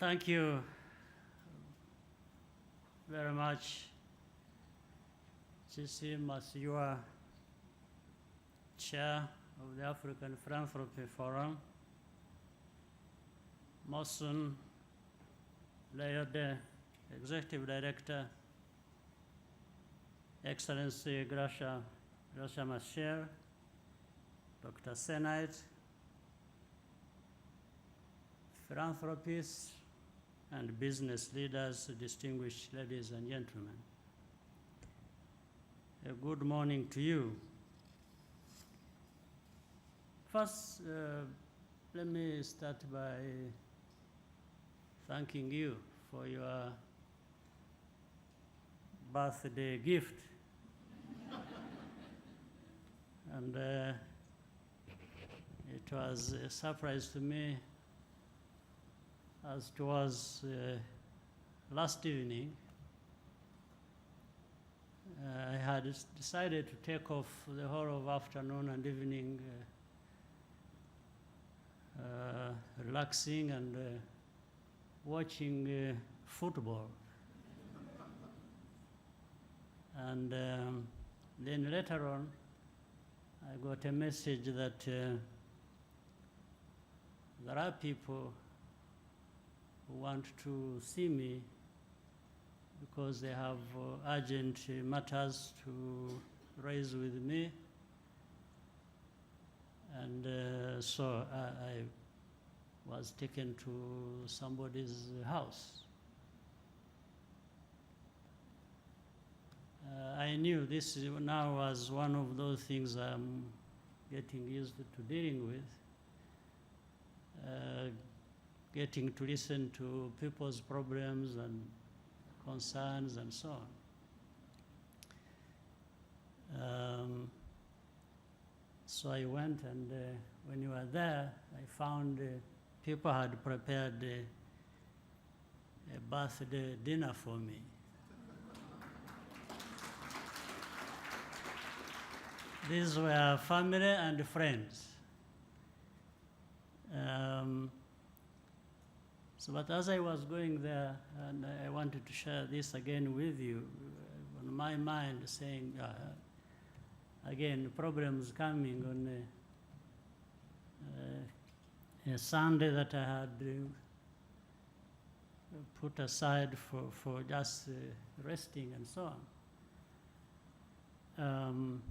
Thank you very much, Chisi Masiwa, Chair of the African Philanthropy Forum, Mosun Layode, Executive Director, Excellency Gracia Machel, Dr. Senite, philanthropists and business leaders, distinguished ladies and gentlemen. A good morning to you. First, let me start by thanking you for your birthday gift. And it was a surprise to me, as it was last evening. I had decided to take off the whole of afternoon and evening relaxing and watching football. And then later on, I got a message that there are people who want to see me because they have urgent matters to raise with me. And so I was taken to somebody's house. I knew this now was one of those things I'm getting used to dealing with. Getting to listen to people's problems and concerns and so on. So I went, and when you were there, I found people had prepared a birthday dinner for me. These were family and friends. But as I was going there, and I wanted to share this again with you, on my mind saying, again, problems coming on a Sunday that I had put aside for just resting and so on.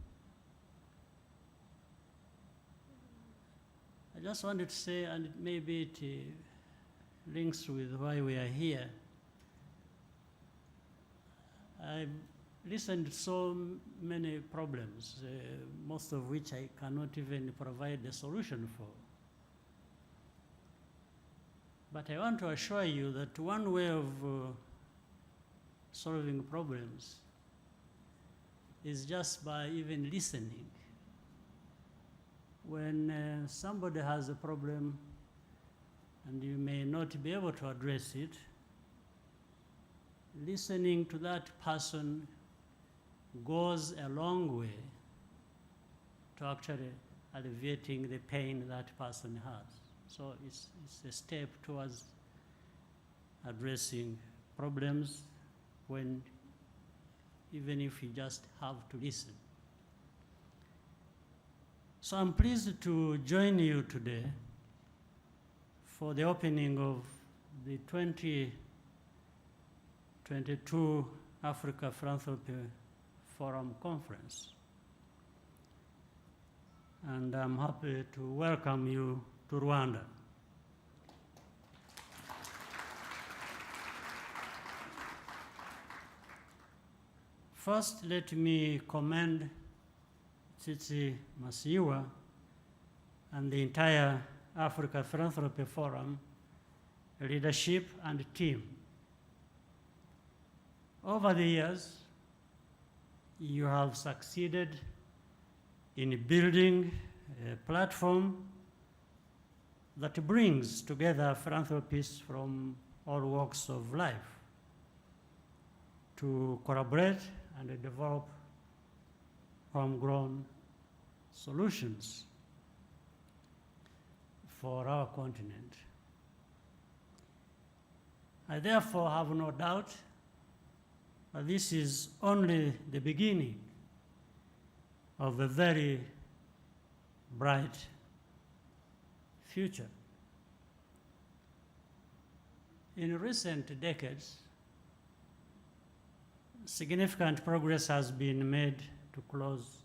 I just wanted to say, and maybe it links with why we are here. I've listened to so many problems, most of which I cannot even provide a solution for. But I want to assure you that one way of solving problems is just by even listening. When somebody has a problem and you may not be able to address it, listening to that person goes a long way to actually alleviating the pain that person has. So it's a step towards addressing problems when, even if you just have to listen. So I'm pleased to join you today for the opening of the 2022 Africa Philanthropy Forum Conference. And I'm happy to welcome you to Rwanda. First, let me commend Tsitsi Masiwa and the entire Africa Philanthropy Forum leadership and team. Over the years, you have succeeded in building a platform that brings together philanthropists from all walks of life to collaborate and develop homegrown solutions for our continent. I therefore have no doubt that this is only the beginning of a very bright future. In recent decades, significant progress has been made to close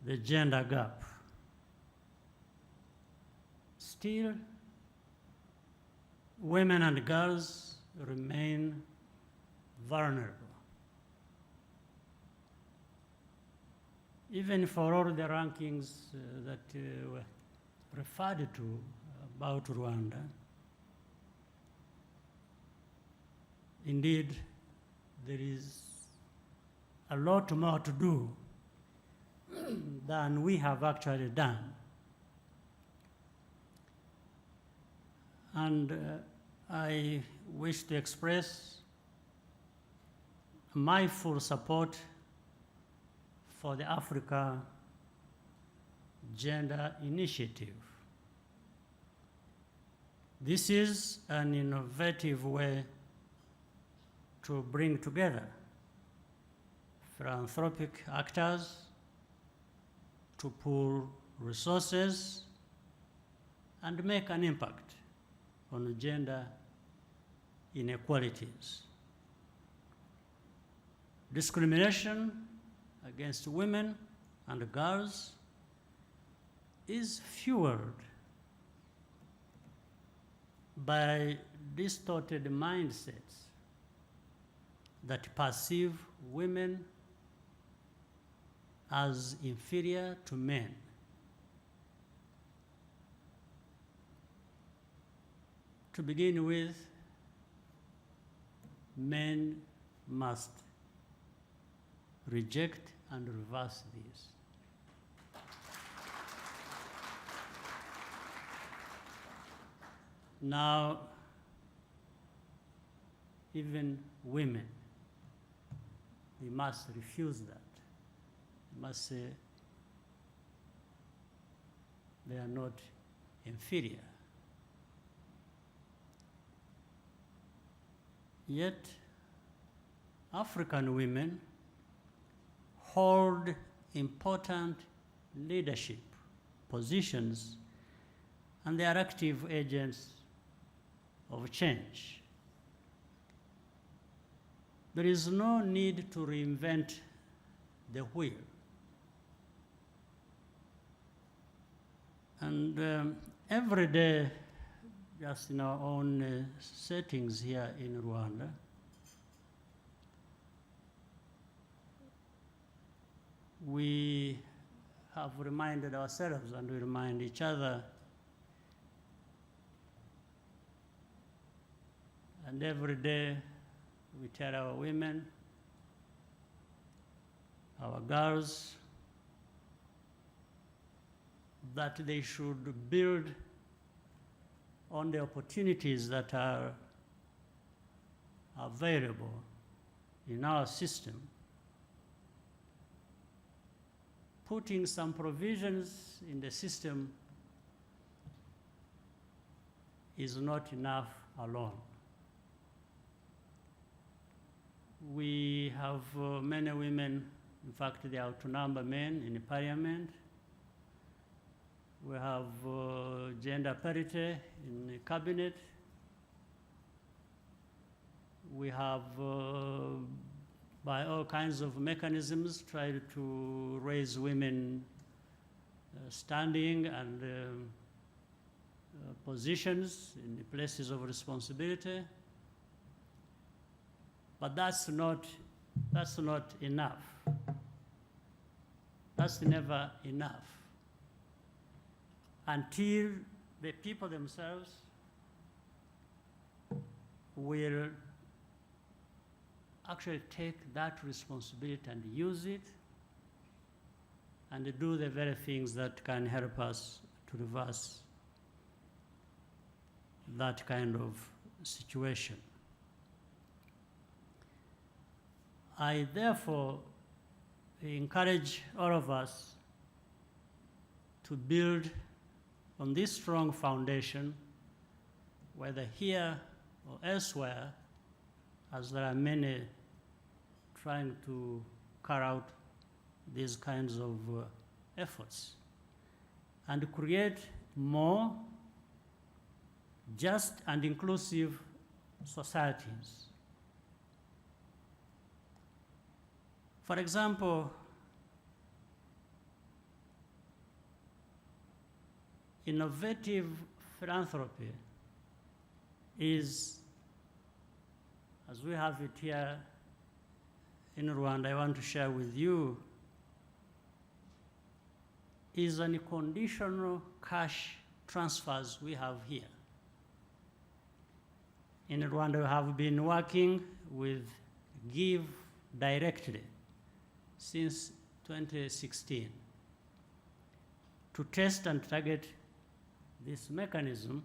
the gender gap. Still, women and girls remain vulnerable. Even for all the rankings that were referred to about Rwanda, indeed, there is a lot more to do than we have actually done. And I wish to express my full support for the Africa Gender Initiative. This is an innovative way to bring together philanthropic actors to pool resources and make an impact on gender inequalities. Discrimination against women and girls is fueled by distorted mindsets that perceive women as inferior to men. To begin with, men must reject and reverse this. Now, even women, we must refuse that. We must say they are not inferior. Yet, African women hold important leadership positions, and they are active agents of change. There is no need to reinvent the wheel. And every day, just in our own settings here in Rwanda, we have reminded ourselves and we remind each other, and every day we tell our women, our girls, that they should build on the opportunities that are available in our system. Putting some provisions in the system is not enough alone. We have many women, in fact, they outnumber men in parliament. We have gender parity in the cabinet. We have, by all kinds of mechanisms, tried to raise women standing and positions in the places of responsibility. But that's not enough. That's never enough until the people themselves will actually take that responsibility and use it and do the very things that can help us to reverse that kind of situation. I therefore encourage all of us to build on this strong foundation, whether here or elsewhere, as there are many trying to carry out these kinds of efforts, and create more just and inclusive societies. For example, innovative philanthropy is, as we have it here in Rwanda, I want to share with you, is unconditional cash transfers we have here. In Rwanda, we have been working with Give Directly since 2016 to test and target this mechanism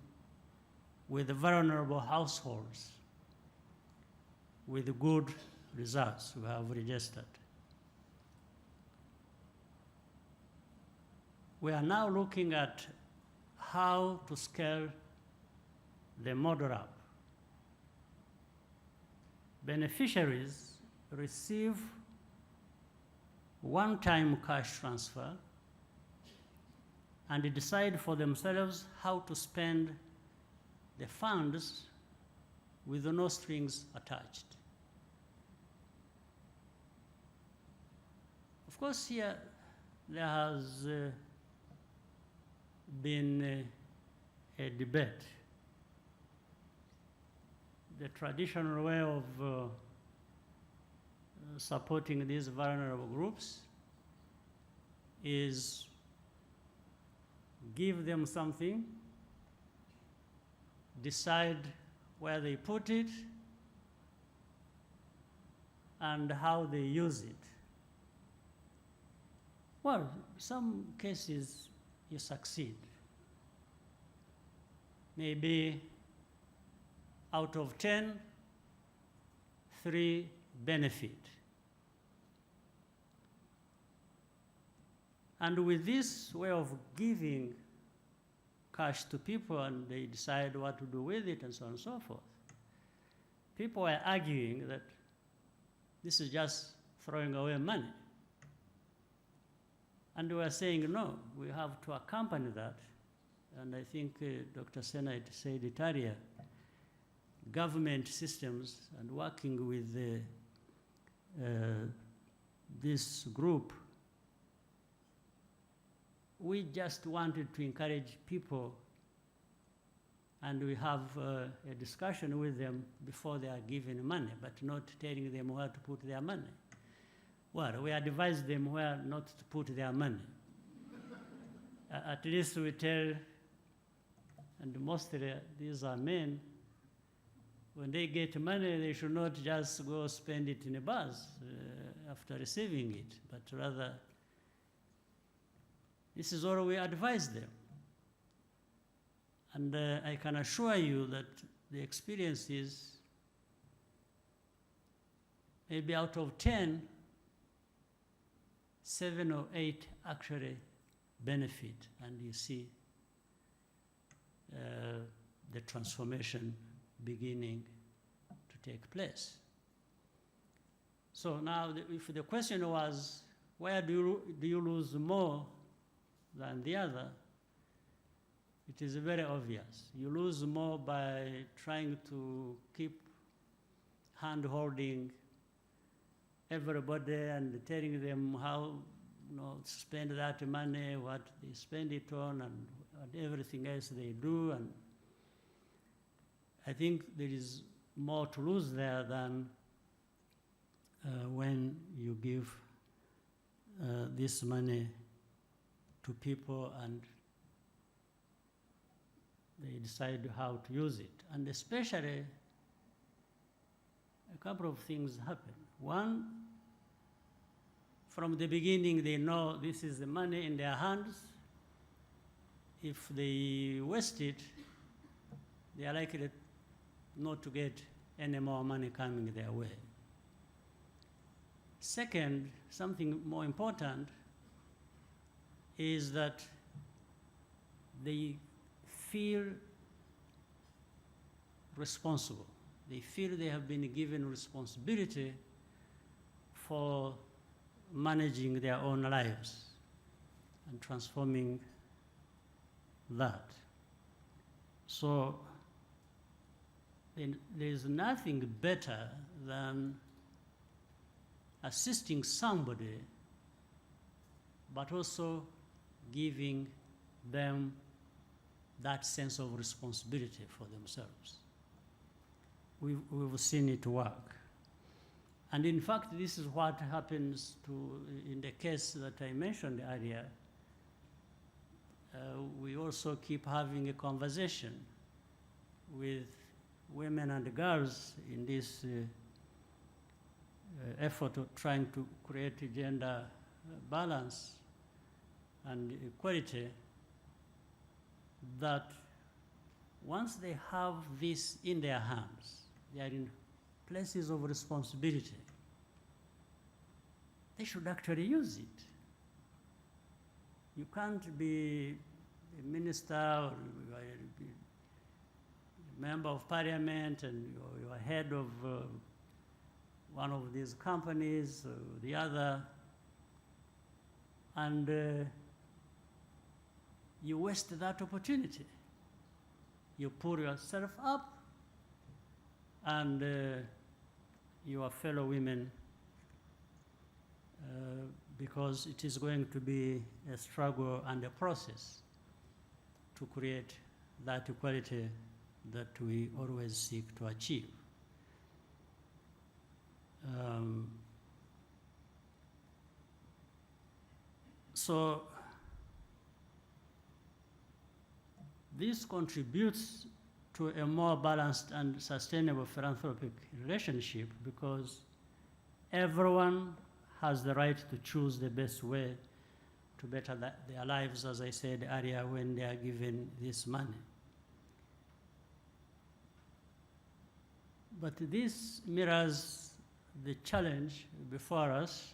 with vulnerable households with good results we have registered. We are now looking at how to scale the model up. Beneficiaries receive one-time cash transfer and decide for themselves how to spend the funds with no strings attached. Of course, here there has been a debate. The traditional way of supporting these vulnerable groups is give them something, decide where they put it, and how they use it. Well, some cases you succeed. Maybe out of 10, 3 benefit. And with this way of giving cash to people and they decide what to do with it and so on and so forth, people are arguing that this is just throwing away money. And we are saying, no, we have to accompany that. And I think Dr. Senate said it earlier, government systems and working with this group, we just wanted to encourage people, and we have a discussion with them before they are given money, but not telling them where to put their money. Well, we advise them where not to put their money. At least we tell, and mostly these are men, when they get money, they should not just go spend it in a bus after receiving it, but rather, this is all we advise them. And I can assure you that the experience is maybe out of 10, 7 or 8 actually benefit, and you see the transformation beginning to take place. So now, if the question was, where do you lose more than the other, it is very obvious. You lose more by trying to keep hand-holding everybody and telling them how to spend that money, what they spend it on, and everything else they do. And I think there is more to lose there than when you give this money to people and they decide how to use it. And especially, a couple of things happen. One, from the beginning, they know this is the money in their hands. If they waste it, they are likely not to get any more money coming their way. Second, something more important is that they feel responsible. They feel they have been given responsibility for managing their own lives and transforming that. So there's nothing better than assisting somebody, but also giving them that sense of responsibility for themselves. We've seen it work. And in fact, this is what happens in the case that I mentioned earlier. We also keep having a conversation with women and girls in this effort of trying to create a gender balance and equality, that once they have this in their hands, they are in places of responsibility, they should actually use it. You can't be a minister or a member of parliament and you're head of one of these companies or the other, and you waste that opportunity. You pull yourself up, and your fellow women, because it is going to be a struggle and a process to create that equality that we always seek to achieve. So this contributes to a more balanced and sustainable philanthropic relationship, because everyone has the right to choose the best way to better their lives, as I said earlier, when they are given this money. But this mirrors the challenge before us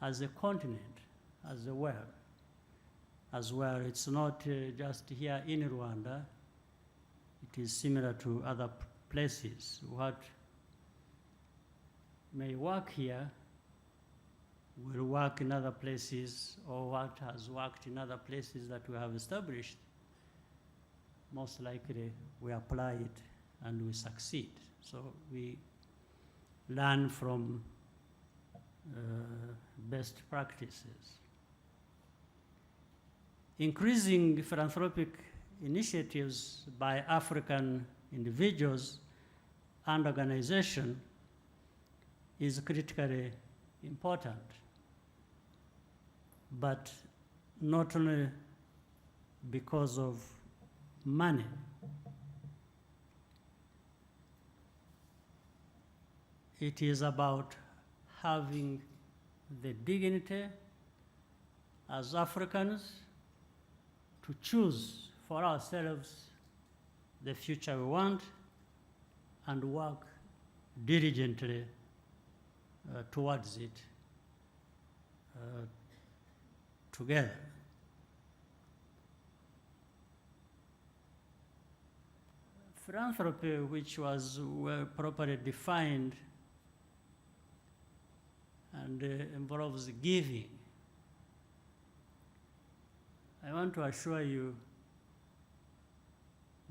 as a continent, as a world, as well. It's not just here in Rwanda. It is similar to other places. What may work here will work in other places, or what has worked in other places that we have established, most likely we apply it and we succeed. So we learn from best practices. Increasing philanthropic initiatives by African individuals and organizations is critically important, but not only because of money. It is about having the dignity as Africans to choose for ourselves the future we want and work diligently towards it together. Philanthropy, which was well properly defined and involves giving, I want to assure you,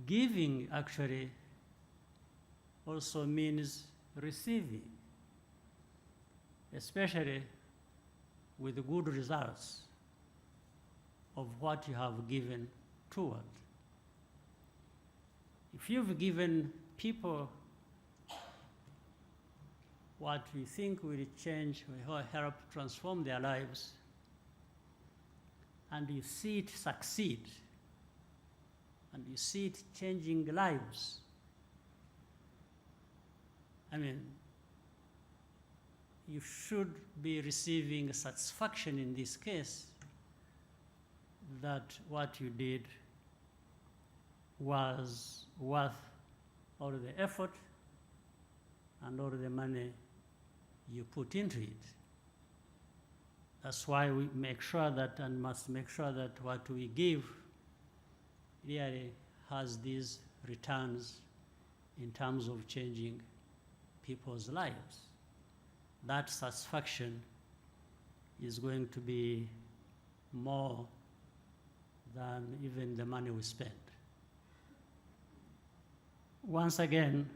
giving actually also means receiving, especially with good results of what you have given toward. If you've given people what you think will change, will help transform their lives, and you see it succeed, and you see it changing lives, I mean, you should be receiving satisfaction in this case that what you did was worth all the effort and all the money you put into it. That's why we make sure that, and must make sure that what we give really has these returns in terms of changing people's lives. That satisfaction is going to be more than even the money we spend. Once again,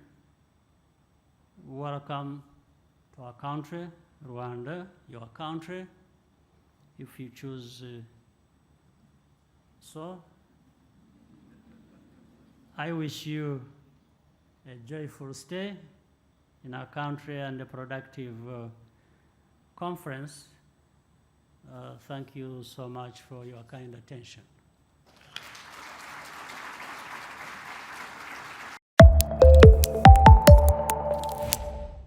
welcome to our country, Rwanda, your country, if you choose so. I wish you a joyful stay in our country and a productive conference. Thank you so much for your kind attention.